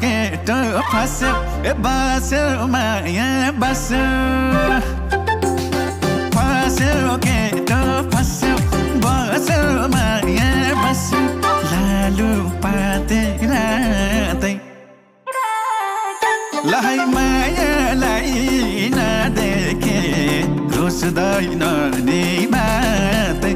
केटो फस्यो ए बस्यो माया बस्यो फस्यो केटो फस्यो बस्यो माया बस्यो लालु पाते रातै लाई मायालाई नदेखे रुस्दैन नि बातै